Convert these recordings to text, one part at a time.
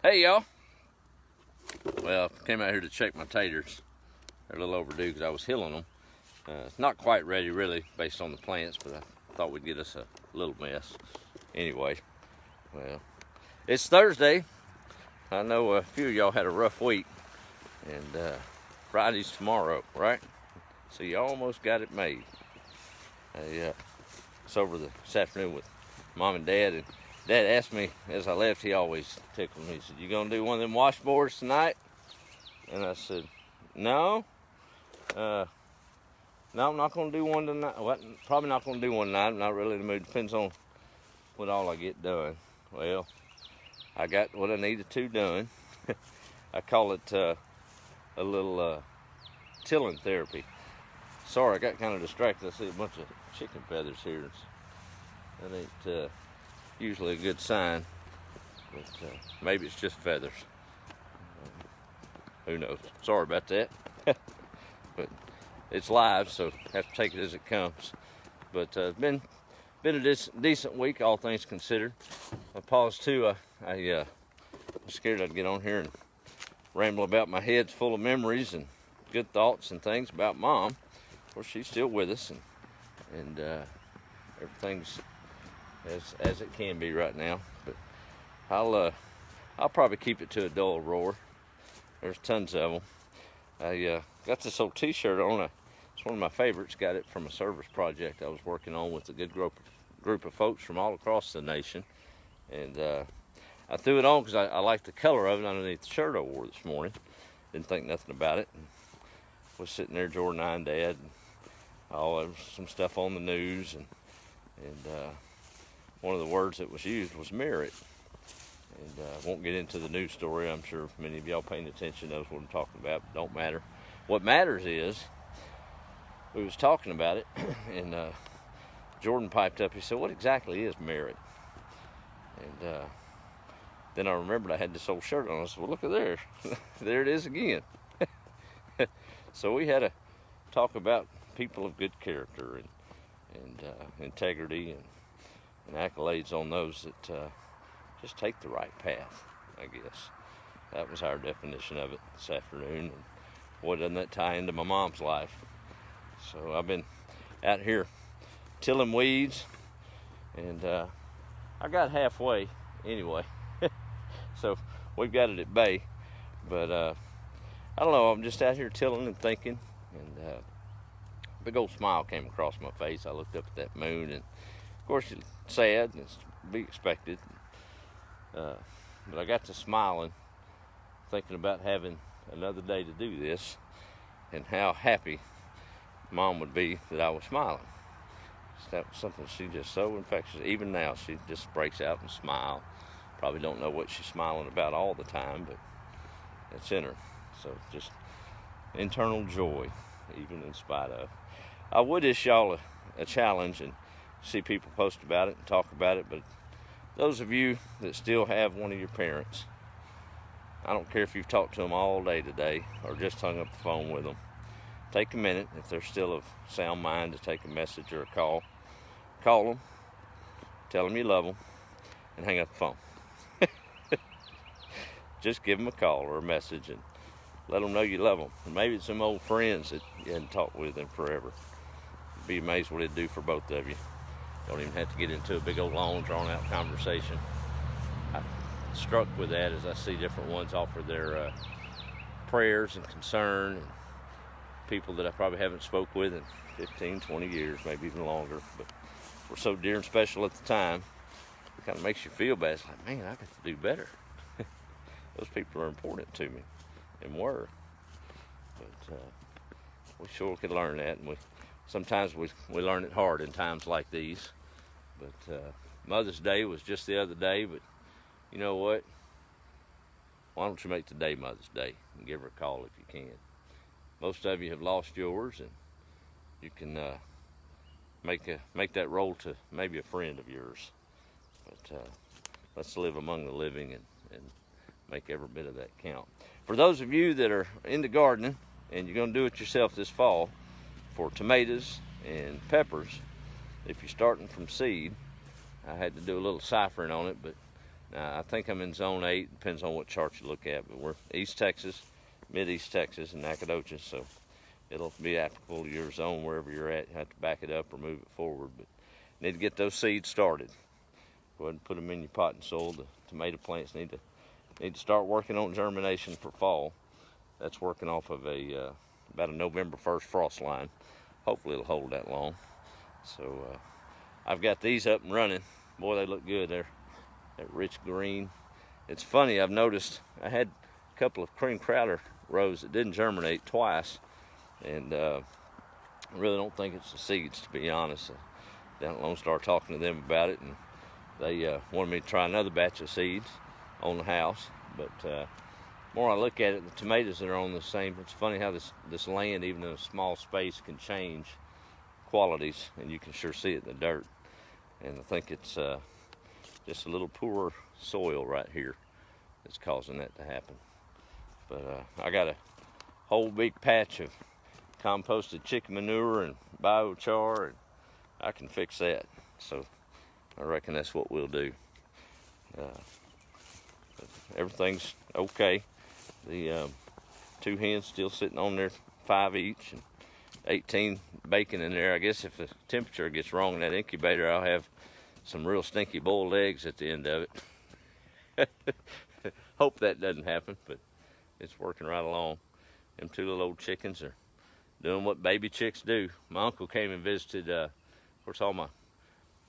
Hey y'all. Well, came out here to check my taters. They're a little overdue because I was hilling them. It's not quite ready really based on the plants, but I thought we'd get us a little mess. Anyway, well, it's Thursday. I know a few of y'all had a rough week, and Friday's tomorrow, right? So you almost got it made. I was over this afternoon with Mom and Dad, and Dad asked me as I left, he always tickled me. He said, "You gonna do one of them washboards tonight?" And I said, No, I'm not gonna do one tonight. Well, probably not gonna do one tonight. I'm not really in the mood. Depends on what all I get done. Well, I got what I needed to done. I call it a little tilling therapy. Sorry, I got kind of distracted. I see a bunch of chicken feathers here. That ain't usually a good sign, but maybe it's just feathers. Who knows? Sorry about that. But it's live, so have to take it as it comes. But been a decent week, all things considered. I paused too. I was scared I'd get on here and ramble about my head's full of memories and good thoughts and things about Mom. Of course, she's still with us, and everything's as it can be right now. But I'll probably keep it to a dull roar. There's tons of them. I got this old T-shirt on. It's one of my favorites. Got it from a service project I was working on with a good group of folks from all across the nation. And I threw it on because I liked the color of it underneath the shirt I wore this morning. Didn't think nothing about it. And was sitting there, Jordan and Dad, and there was some stuff on the news, and one of the words that was used was merit. And I won't get into the news story. I'm sure many of y'all paying attention knows what I'm talking about, but don't matter. What matters is, we was talking about it, and Jordan piped up. He said, "What exactly is merit?" And then I remembered I had this old shirt on. I said, "Well, look at there. There it is again." So we had to talk about people of good character and integrity and accolades on those that just take the right path, I guess. That was our definition of it this afternoon. And boy, doesn't that tie into my mom's life. So I've been out here tilling weeds, and I got halfway anyway. So we've got it at bay. But I don't know, I'm just out here tilling and thinking, and a big old smile came across my face. I looked up at that moon, and of course it's sad, and it's to be expected. But I got to smiling, thinking about having another day to do this, and how happy Mom would be that I was smiling. That was something she just so infectious. Even now, she just breaks out and smiles. Probably don't know what she's smiling about all the time, but it's in her. So just internal joy, even in spite of. I would issue y'all a challenge and see people post about it and talk about it, but those of you that still have one of your parents, I don't care if you've talked to them all day today or just hung up the phone with them, take a minute, if they're still of sound mind, to take a message or a call. Call them, tell them you love them, and hang up the phone. Just give them a call or a message and let them know you love them. And maybe it's some old friends that you hadn't talked with in forever. You'd be amazed what it'd do for both of you. Don't even have to get into a big old long drawn out conversation. I'm struck with that as I see different ones offer their prayers and concern, and people that I probably haven't spoke with in 15, 20 years, maybe even longer, but were so dear and special at the time. It kind of makes you feel bad. It's like, man, I got to do better. Those people are important to me, and were. But we sure could learn that, and sometimes we learn it hard in times like these. But Mother's Day was just the other day, but you know what? Why don't you make today Mother's Day and give her a call if you can? Most of you have lost yours, and you can make that role to maybe a friend of yours. But let's live among the living and make every bit of that count. For those of you that are into gardening and you're going to do it yourself this fall, for tomatoes and peppers, if you're starting from seed, I had to do a little ciphering on it, but Now, I think I'm in zone 8, depends on what chart you look at, but we're East Texas, Mid-East Texas, and Nacogdoches, so it'll be applicable to your zone wherever you're at. You have to back it up or move it forward, but need to get those seeds started. Go ahead and put them in your potting soil. The tomato plants need to start working on germination for fall. That's working off of about a November 1st frost line. Hopefully it'll hold that long. So I've got these up and running. Boy, they look good. They're that rich green. It's funny, I've noticed I had a couple of cream crowder rows that didn't germinate twice, and I really don't think it's the seeds, to be honest. Down at Lone Star talking to them about it, and they wanted me to try another batch of seeds on the house. But the more I look at it, the tomatoes that are on the same, it's funny how this land, even in a small space, can change qualities, and you can sure see it in the dirt. And I think it's just a little poorer soil right here that's causing that to happen. But I got a whole big patch of composted chicken manure and biochar, and I can fix that. So I reckon that's what we'll do. Everything's okay. The 2 hens still sitting on there, 5 each, and 18 bacon in there. I guess if the temperature gets wrong in that incubator, I'll have some real stinky boiled eggs at the end of it. Hope that doesn't happen, but it's working right along. Them 2 little old chickens are doing what baby chicks do. My uncle came and visited. Of course, all my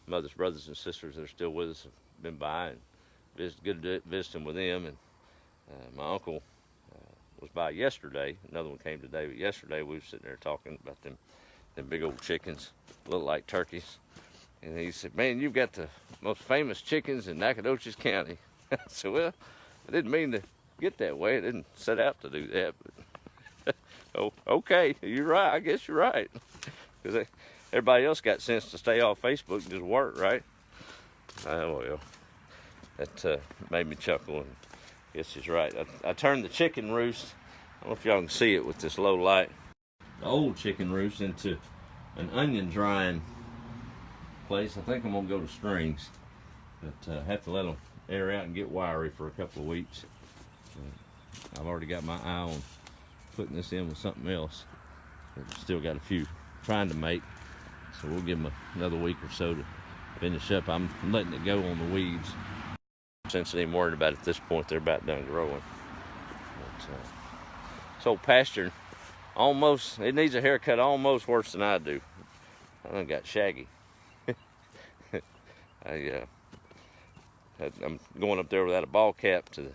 mother's brothers and sisters that are still with us have been by, and good to visiting with them. And my uncle was by yesterday. Another one came today, but yesterday we were sitting there talking about them big old chickens, look like turkeys. And he said, "Man, you've got the most famous chickens in Nacogdoches County." I said, "Well, I didn't mean to get that way. I didn't set out to do that." But oh, okay, you're right. I guess you're right. Because everybody else got sense to stay off Facebook and just work, right? Well, that made me chuckle, and I guess he's right. I turned the chicken roost, I don't know if y'all can see it with this low light, the old chicken roost into an onion drying place. I think I'm gonna go to strings, but have to let them air out and get wiry for a couple of weeks. I've already got my eye on putting this in with something else, but still got a few trying to make, so we'll give them another week or so to finish up. I'm letting it go on the weeds. Since I'm even worried about it at this point, they're about done growing. But, this old pasture, almost, it needs a haircut almost worse than I do. I done got shaggy. I'm going up there without a ball cap to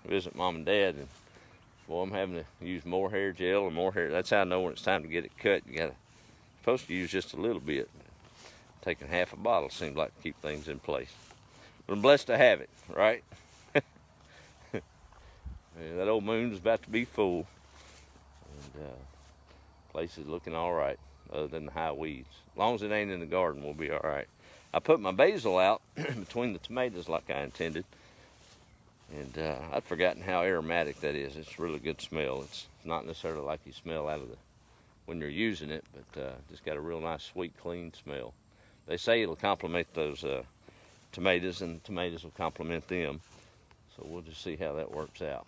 visit mom and dad, and boy, I'm having to use more hair gel and more hair. That's how I know when it's time to get it cut. Supposed to use just a little bit. Taking half a bottle seems like to keep things in place. But I'm blessed to have it, right? Yeah, that old moon's about to be full, and place is looking all right, other than the high weeds. As long as it ain't in the garden, we'll be all right. I put my basil out between the tomatoes like I intended, and I'd forgotten how aromatic that is. It's a really good smell. It's not necessarily like you smell out of when you're using it, but just got a real nice, sweet, clean smell. They say it'll complement those tomatoes, and the tomatoes will complement them. So we'll just see how that works out,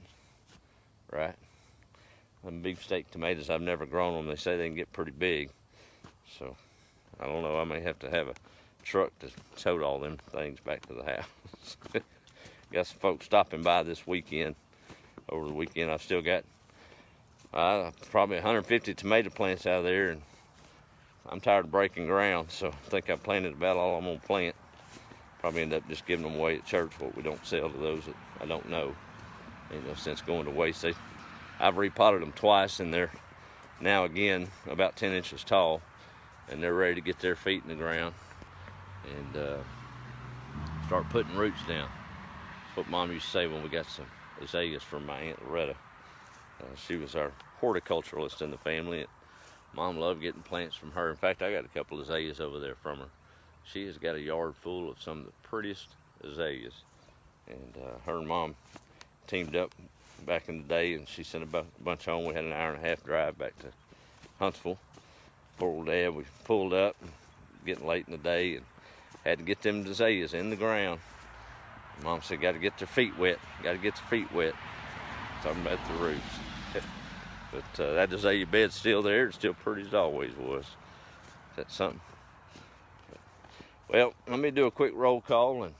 right? Them beefsteak tomatoes, I've never grown them. They say they can get pretty big. So I don't know, I may have to have a truck to tote all them things back to the house. Got some folks stopping by this weekend. Over the weekend, I've still got probably 150 tomato plants out of there, and I'm tired of breaking ground, so I think I planted about all I'm gonna plant. Probably end up just giving them away at church, what we don't sell to those that I don't know. Ain't no sense going to waste. I've repotted them twice, and they're now again about 10 inches tall, and they're ready to get their feet in the ground and start putting roots down. That's what Mom used to say when we got some azaleas from my Aunt Loretta. She was our horticulturalist in the family. Mom loved getting plants from her. In fact, I got a couple of azaleas over there from her. She has got a yard full of some of the prettiest azaleas. And her and Mom teamed up back in the day, and she sent a bunch home. We had an 1.5-hour drive back to Huntsville. Poor old Dad, we pulled up, getting late in the day, and had to get them azaleas in the ground. Mom said, got to get their feet wet. Got to get their feet wet. Talking about the roofs. But that azalea bed's still there. It's still pretty as it always was. That's something. Well, let me do a quick roll call, and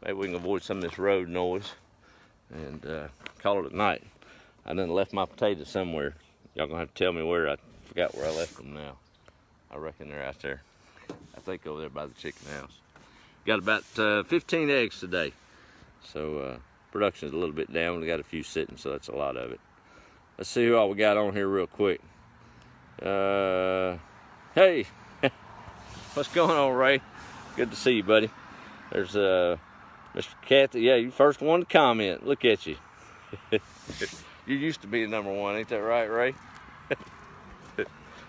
maybe we can avoid some of this road noise and call it a night. I done left my potatoes somewhere. Y'all gonna have to tell me where. I forgot where I left them now. I reckon they're out there. I think over there by the chicken house. Got about 15 eggs today. So production is a little bit down. We got a few sitting, so that's a lot of it. Let's see who all we got on here real quick. Hey, what's going on, Ray? Good to see you, buddy. There's Mr. Kathy. Yeah, you first one to comment. Look at you. You used to be the #1, ain't that right, Ray?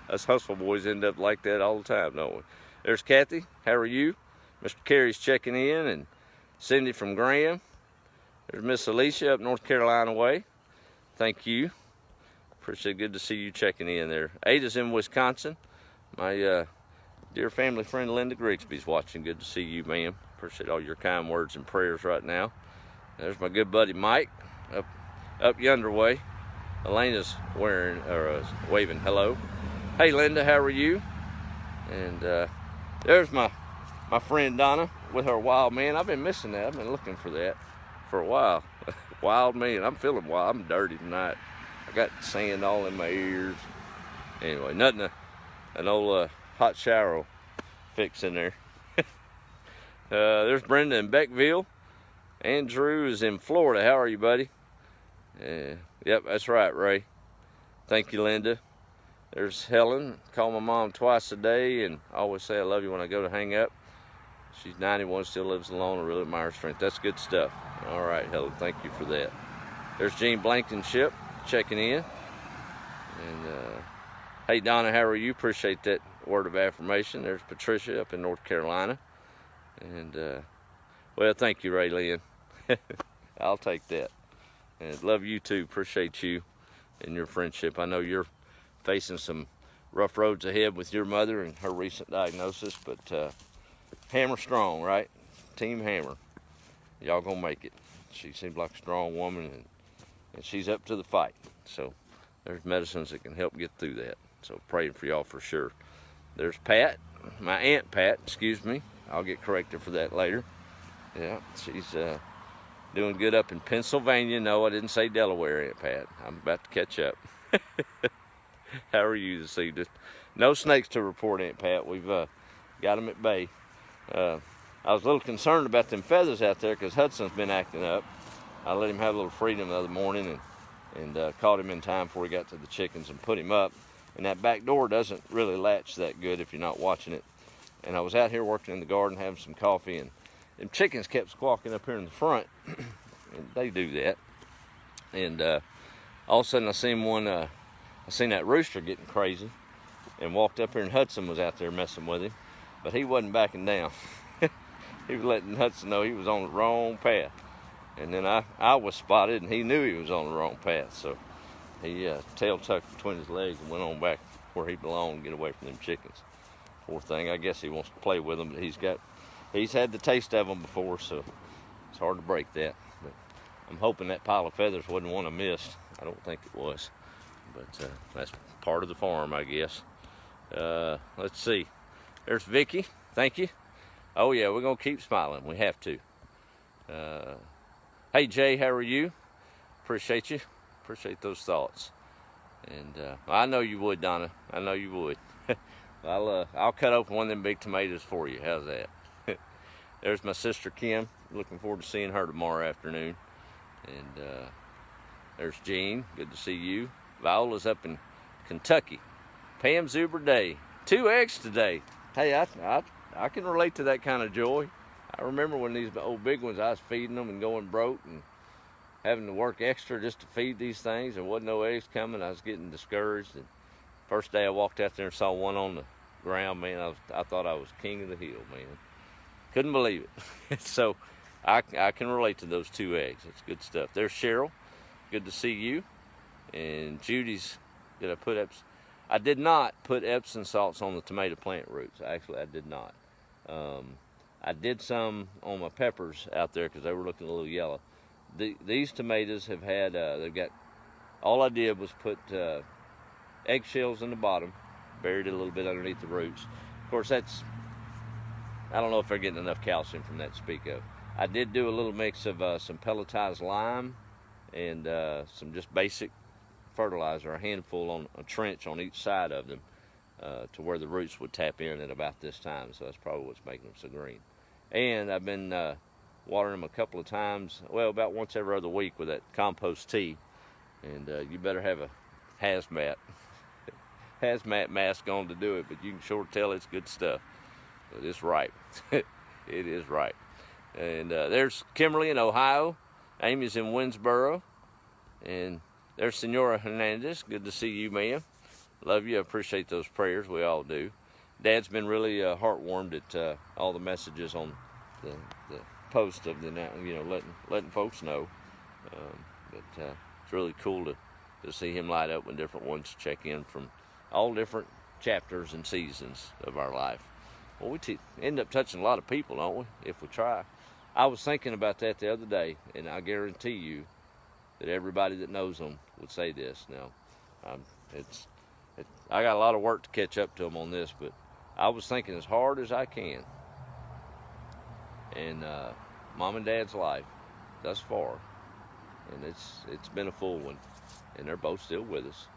Us hustle boys end up like that all the time, don't we? There's Kathy. How are you? Mr. Carey's checking in, and Cindy from Graham. There's Miss Alicia up North Carolina way. Thank you. Appreciate it. Good to see you checking in there. Ada's in Wisconsin. My dear family friend Linda Grigsby's watching. Good to see you, ma'am. Appreciate all your kind words and prayers right now. There's my good buddy Mike up yonder way. Elena's waving hello. Hey Linda, how are you? And there's my friend Donna with her wild man. I've been missing that. I've been looking for that for a while. Wild man. I'm feeling wild. I'm dirty tonight. I got sand all in my ears. Anyway, nothing. An old hot shower will fix in there. There's Brenda in Beckville. Andrew is in Florida. How are you, buddy? Yep, that's right, Ray. Thank you, Linda. There's Helen. Call my mom twice a day and I always say I love you when I go to hang up. She's 91, still lives alone. I really admire her strength. That's good stuff. All right, Helen, thank you for that. There's Gene Blankenship checking in. And hey, Donna, how are you? Appreciate that word of affirmation. There's Patricia up in North Carolina. And, well, thank you, Ray Lynn. I'll take that. And love you too. Appreciate you and your friendship. I know you're facing some rough roads ahead with your mother and her recent diagnosis, but hammer strong, right? Team Hammer. Y'all gonna make it. She seems like a strong woman, and she's up to the fight. So there's medicines that can help get through that. So praying for y'all for sure. There's Pat, my Aunt Pat, excuse me. I'll get corrected for that later. Yeah, she's doing good up in Pennsylvania. No, I didn't say Delaware, Aunt Pat. I'm about to catch up. How are you this evening? No snakes to report, Aunt Pat. We've got them at bay. I was a little concerned about them feathers out there because Hudson's been acting up. I let him have a little freedom the other morning and caught him in time before he got to the chickens and put him up. And that back door doesn't really latch that good if you're not watching it. And I was out here working in the garden having some coffee, and them chickens kept squawking up here in the front. And they do that. And all of a sudden I seen that rooster getting crazy and walked up here, and Hudson was out there messing with him. But he wasn't backing down. He was letting Hudson know he was on the wrong path. And then I was spotted, and he knew he was on the wrong path. So he tail tucked between his legs and went on back where he belonged, get away from them chickens. Poor thing. I guess he wants to play with them, but he's had the taste of them before, so it's hard to break that. But I'm hoping that pile of feathers wasn't one I missed. I don't think it was. But that's part of the farm, I guess. Let's see. There's Vicky. Thank you. Oh, yeah, we're going to keep smiling. We have to. Hey, Jay, how are you? Appreciate you. Appreciate those thoughts. And I know you would, Donna. I know you would. I'll cut open one of them big tomatoes for you. How's that? There's my sister, Kim. Looking forward to seeing her tomorrow afternoon. And there's Jean. Good to see you. Viola's up in Kentucky. Pam Zuber Day. 2 eggs today. Hey, I can relate to that kind of joy. I remember when these old big ones, I was feeding them and going broke and having to work extra just to feed these things. There wasn't no eggs coming. I was getting discouraged. And first day I walked out there and saw one on the ground, man, I thought I was king of the hill, man. Couldn't believe it. So I can relate to those 2 eggs. It's good stuff. There's Cheryl. Good to see you. And Judy's, I did not put Epsom salts on the tomato plant roots. Actually, I did not. I did some on my peppers out there because they were looking a little yellow. These tomatoes have had, they've got, all I did was put eggshells in the bottom, buried it a little bit underneath the roots. Of course, that's, I don't know if they're getting enough calcium from that to speak of. I did do a little mix of some pelletized lime and some just basic fertilizer, a handful on a trench on each side of them, to where the roots would tap in at about this time. So that's probably what's making them so green. And I've been watering them a couple of times, well, about once every other week with that compost tea. And you better have a hazmat mask on to do it, but you can sure tell it's good stuff. But it's ripe. It is ripe. And there's Kimberly in Ohio. Amy's in Winsboro. And there's Senora Hernandez. Good to see you, ma'am. Love you. I appreciate those prayers. We all do. Dad's been really heartwarmed at all the messages on the post of the, you know, letting folks know. It's really cool to see him light up when different ones check in from all different chapters and seasons of our life. Well, we end up touching a lot of people, don't we, if we try. I was thinking about that the other day, and I guarantee you that everybody that knows them would say this. Now, I got a lot of work to catch up to them on this, but I was thinking as hard as I can in Mom and Dad's life thus far, and it's been a full one, and they're both still with us.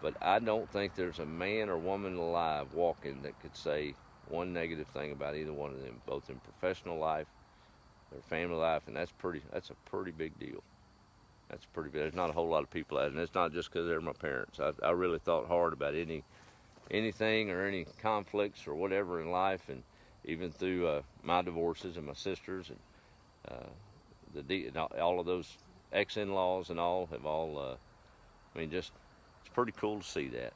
But I don't think there's a man or woman alive walking that could say one negative thing about either one of them, both in professional life, their family life, and that's a pretty big deal. That's pretty big. There's not a whole lot of people at it, and it's not just because they're my parents. I really thought hard about anything or any conflicts or whatever in life, and even through my divorces and my sisters and all of those ex-in-laws and all have all. I mean, just it's pretty cool to see that.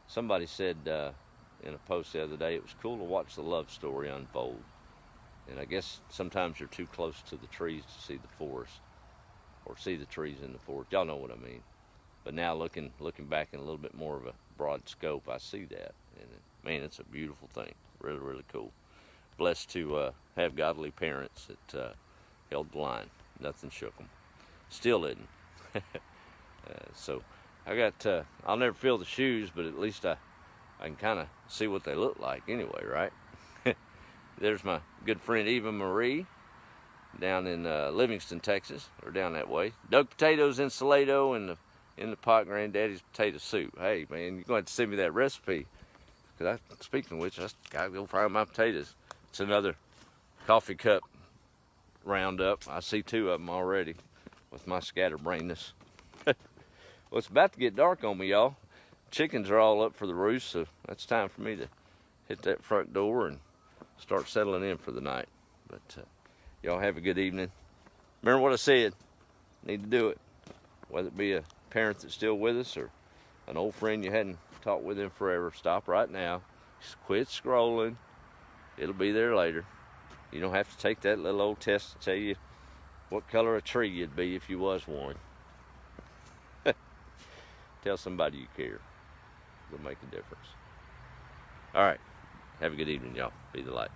Somebody said in a post the other day, it was cool to watch the love story unfold. And I guess sometimes you're too close to the trees to see the forest, or see the trees in the forest. Y'all know what I mean. But now looking back in a little bit more of a broad scope, I see that. And man, it's a beautiful thing. Really, really cool. Blessed to have godly parents that held the line. Nothing shook them. Still didn't. So I got, I'll never feel the shoes, but at least I can kind of see what they look like anyway, right? There's my good friend Eva Marie down in Livingston, Texas, or down that way. Dug potatoes in Salado in the pot, Granddaddy's potato soup. Hey, man, you're going to have to send me that recipe. Because speaking of which, I got to go fry my potatoes. It's another coffee cup roundup. I see two of them already with my scatterbrainness. Well, it's about to get dark on me, y'all. Chickens are all up for the roost, so that's time for me to hit that front door and start settling in for the night. But y'all have a good evening. Remember what I said. Need to do it. Whether it be a parent that's still with us or an old friend you hadn't talked with in forever, stop right now. Just quit scrolling. It'll be there later. You don't have to take that little old test to tell you what color a tree you'd be if you was one. Tell somebody you care. It'll make a difference. All right. Have a good evening, y'all. Be the light.